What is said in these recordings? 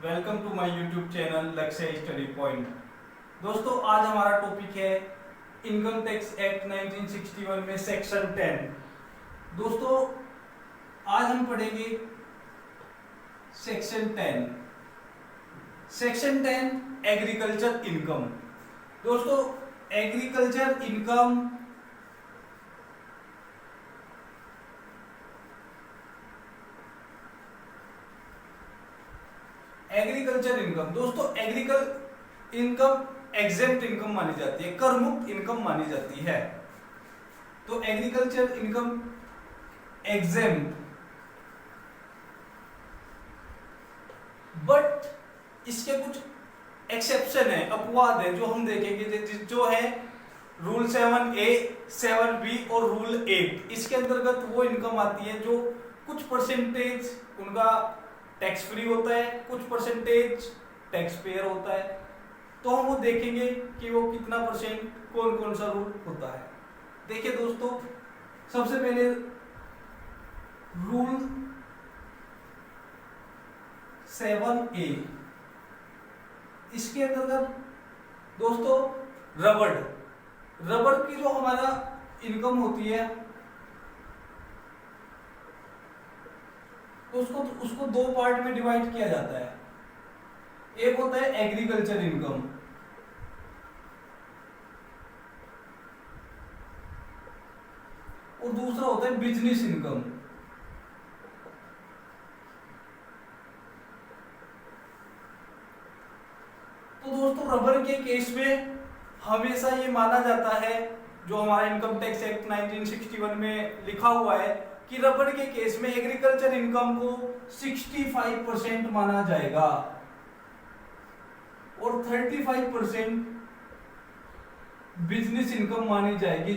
Welcome to my YouTube channel Lakshya study point. दोस्तों आज हमारा टॉपिक है इनकम टैक्स एक्ट 1961 में सेक्शन 10। दोस्तों आज हम पढ़ेंगे सेक्शन 10। Section 10 agriculture income. दोस्तों एग्रीकल्चर इनकम दोस्तों एग्रीकल्चर इनकम एग्जेम्प्ट इनकम मानी जाती है, कर मुक्त इनकम मानी जाती है। तो एग्रीकल्चर इनकम एग्जेम्प्ट, बट इसके कुछ एक्सेप्शन है, अपवाद है जो हम देखेंगे, जो है रूल 7A, 7B और रूल 8। इसके अंतर्गत वो इनकम आती है जो कुछ परसेंटेज उनका टैक्स फ्री होता है, कुछ परसेंटेज टैक्स पेयर होता है। तो हम वो देखेंगे कि वो कितना परसेंट कौन कौन सा रूल होता है। देखिए दोस्तों, सबसे पहले रूल 7A, इसके अंतर्गत दोस्तों रबड़ की जो हमारा इनकम होती है तो उसको दो पार्ट में डिवाइड किया जाता है। एक होता है एग्रीकल्चर इनकम और दूसरा होता है बिजनेस इनकम। तो दोस्तों रबर के केस में हमेशा ये माना जाता है, जो हमारा इनकम टैक्स एक्ट 1961 में लिखा हुआ है कि रबर के केस में एग्रीकल्चर इनकम को 65% माना जाएगा और 35% बिजनेस इनकम मानी जाएगी।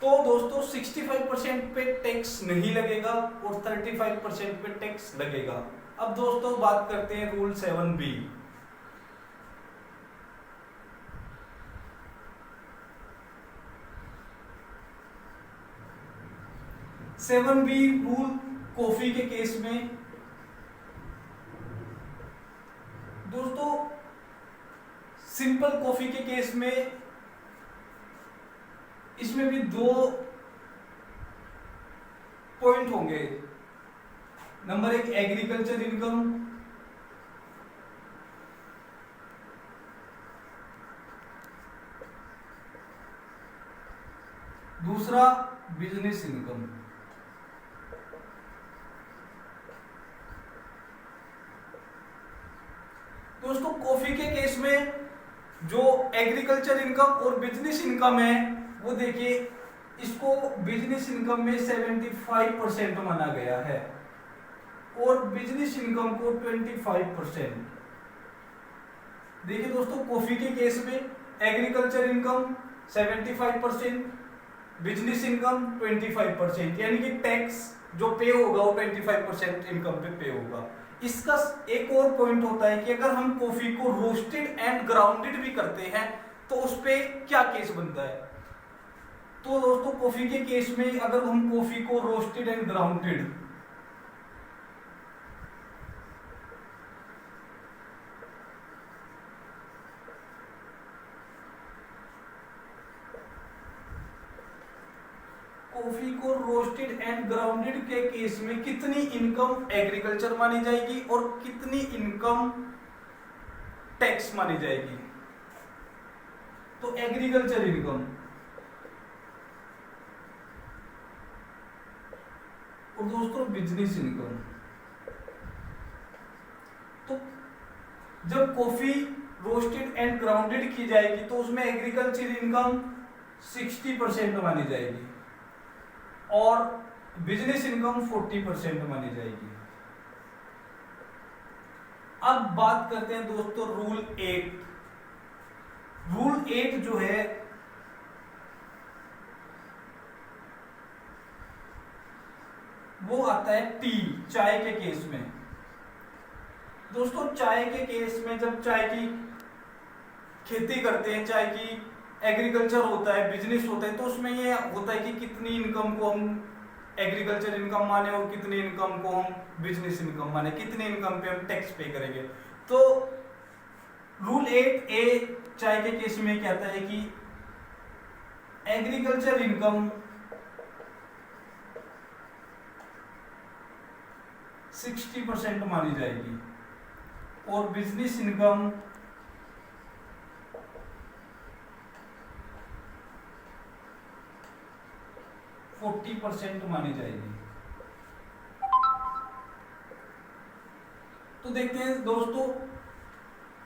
तो दोस्तों 65% पे टैक्स नहीं लगेगा और 35% पे टैक्स लगेगा। अब दोस्तों बात करते हैं रूल 7B। रूल कॉफी के केस में दोस्तों, सिंपल कॉफी के केस में इसमें भी दो पॉइंट होंगे। नंबर 1 एग्रीकल्चर इनकम, दूसरा बिजनेस इनकम। दोस्तों कॉफी के केस में जो एग्रीकल्चर इनकम और बिजनेस इनकम है वो देखिए, इसको बिजनेस इनकम में 75% माना गया है और बिजनेस इनकम को 25%। देखिए दोस्तों, कॉफी के केस में एग्रीकल्चर इनकम 75%, बिजनेस इनकम 25%, यानी कि टैक्स जो पे होगा वो 25% इनकम पे पे होगा। इसका एक और पॉइंट होता है कि अगर हम कॉफी को रोस्टेड एंड ग्राउंडेड भी करते हैं तो उस पे क्या केस बनता है। तो दोस्तों कॉफी के केस में अगर हम कॉफी को रोस्टेड एंड ग्राउंडेड के केस में कितनी इनकम एग्रीकल्चर मानी जाएगी और कितनी इनकम टैक्स मानी जाएगी। तो एग्रीकल्चर इनकम और दोस्तों बिजनेस इनकम। तो जब कॉफी रोस्टेड एंड ग्राउंडेड की जाएगी तो उसमें एग्रीकल्चर इनकम 60% मानी जाएगी और बिजनेस इनकम 40% मानी जाएगी। अब बात करते हैं दोस्तों रूल 8। रूल 8 जो है वो आता है टी, चाय के केस में। दोस्तों चाय के केस में जब चाय की खेती करते हैं, चाय की एग्रीकल्चर होता है, बिजनेस होता है, तो उसमें ये होता है कि कितनी इनकम को हम एग्रीकल्चर इनकम माने और कितनी इनकम को हम बिजनेस इनकम माने, कितनी इनकम पे हम टैक्स पे करेंगे। तो रूल 8A चाय के केस में कहता है कि एग्रीकल्चर इनकम 60% मानी जाएगी और बिजनेस इनकम 40% मानी जाएगी। तो देखते हैं दोस्तों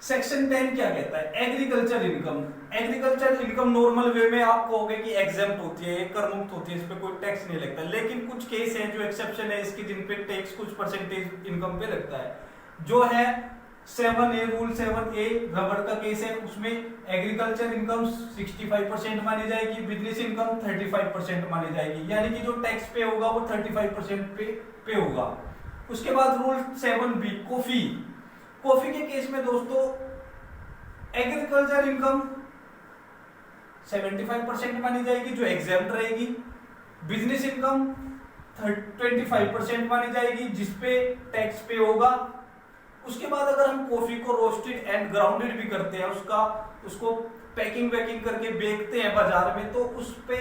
सेक्शन 10 क्या कहता है। Agriculture income, agriculture income normal way में आप कहोगे कि एग्जेम्प्ट होती है, कर मुक्त होती है, इस पे कोई टैक्स नहीं लगता, लेकिन कुछ केस हैं जो एक्सेप्शन है इसकी, जिन पे टैक्स कुछ परसेंटेज इनकम पे लगता है। जो है 7A, रूल 7A रबड़ का केस है, उसमें एग्रीकल्चर इनकम 65% मानी जाएगी, बिजनेस इनकम 35% मानी जाएगी, यानी कि जो टैक्स पे होगा वो 35% पे होगा। उसके बाद रूल 7B कॉफी, कॉफी के केस में दोस्तों एग्रीकल्चर इनकम 75% मानी जाएगी जो एग्जेम्प्ट रहेगी, बिजनेस इनकम 25% मानी जाएगी जिसपे टैक्स पे होगा। उसके बाद अगर हम कॉफी को रोस्टेड एंड ग्राउंडेड भी करते हैं, उसको पैकिंग वैकिंग करके बेचते हैं बाजार में, तो उस पे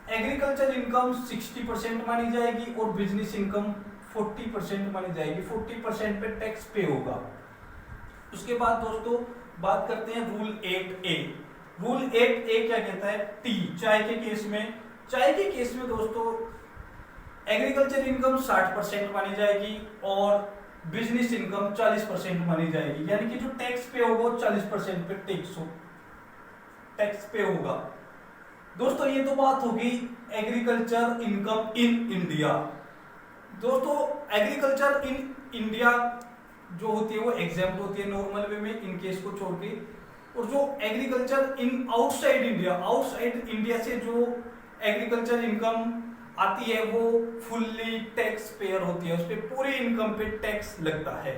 एग्रीकल्चर इनकम 60% मानी जाएगी और बिजनेस इनकम 40% मानी जाएगी, 40% पे टैक्स पे होगा। उसके बाद दोस्तों बात करते हैं रूल 8A। रूल 8A क्या कहता है, टी चाय के केस में, चाय के केस में दोस्तों एग्रीकल्चर इनकम 60% मानी जाएगी और बिजनेस इनकम 40% मानी जाएगी, यानी कि जो टैक्स पे होगा वो 40% पे टैक्स पे होगा। दोस्तों ये तो बात होगी एग्रीकल्चर इनकम इन इंडिया। दोस्तों एग्रीकल्चर इन इंडिया जो होती है वो एग्जेम्प्ट होती है नॉर्मल वे में, इन केस को छोड़ के। और जो agriculture in outside India, outside India से जो एग्रीकल्चर इनकम आती है वो फुल्ली टैक्स पेयर होती है, उस पे पूरी इनकम पे टैक्स लगता है।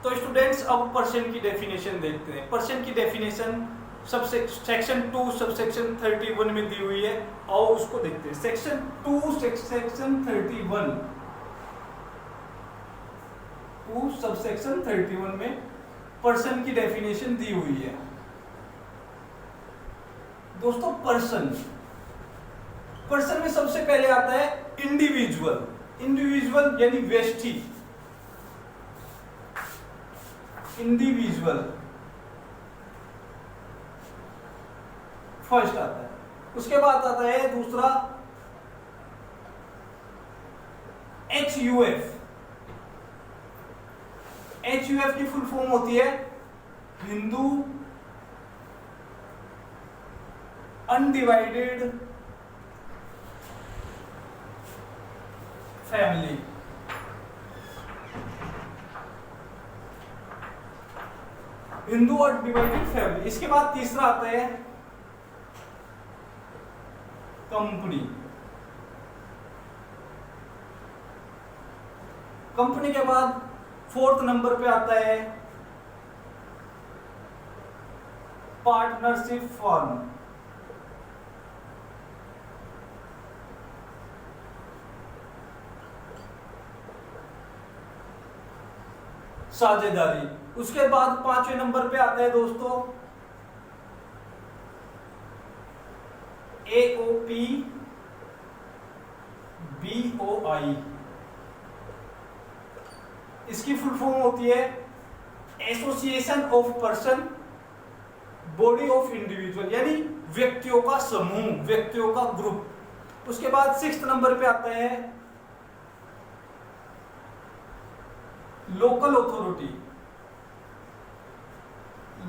तो स्टूडेंट्स अब पर्सन की डेफिनेशन देखते हैं। पर्सन की डेफिनेशन सेक्शन 2 सबसेक्शन 31 में दी हुई है, आओ उसको देखते हैं। सेक्शन 2 सेक्शन 31 सबसेक्शन 31 में पर्सन की डेफिनेशन दी हुई है। दोस्तों पर्सन में सबसे पहले आता है इंडिविजुअल, इंडिविजुअल यानी व्यक्ति, इंडिविजुअल फर्स्ट आता है। उसके बाद आता है दूसरा HUF। HUF की फुल फॉर्म होती है Hindu undivided family. Hindu undivided family. इसके बाद तीसरा आता है कंपनी। कंपनी के बाद 4th नंबर पे आता है पार्टनरशिप फर्म। साझेदारी। उसके बाद 5वें नंबर पे आता है दोस्तों AOP BOI। इसकी फुल फॉर्म होती है association of person body of individual, यानी व्यक्तियों का समूह, व्यक्तियों का ग्रुप। उसके बाद 6th नंबर पे आता है लोकल अथॉरिटी।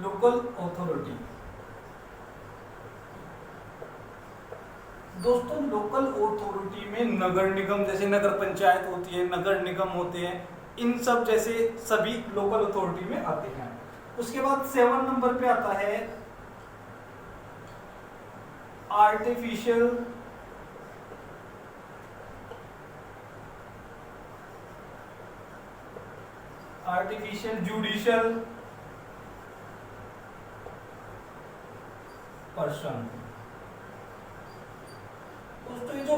लोकल अथॉरिटी दोस्तों, लोकल अथॉरिटी में नगर निगम, जैसे नगर पंचायत होती है, नगर निगम होते हैं, इन सब जैसे सभी लोकल अथॉरिटी में आते हैं। उसके बाद 7 नंबर पे आता है आर्टिफिशियल जुडिशियल पर्सन। दोस्तों ये जो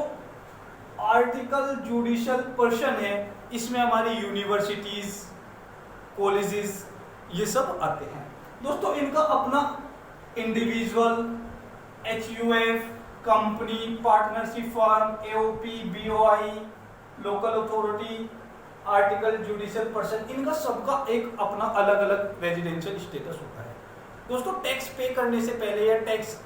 आर्टिकल जुडिशियल पर्सन है, इसमें हमारी यूनिवर्सिटीज, कॉलेजेस ये सब आते हैं। दोस्तों इनका अपना individual, HUF, company, partnership firm, AOP, BOI, local authority, article judicial person, इनका सबका एक अपना अलग अलग रेजिडेंशियल स्टेटस होता है। दोस्तों टैक्स पे करने से पहले या टैक्स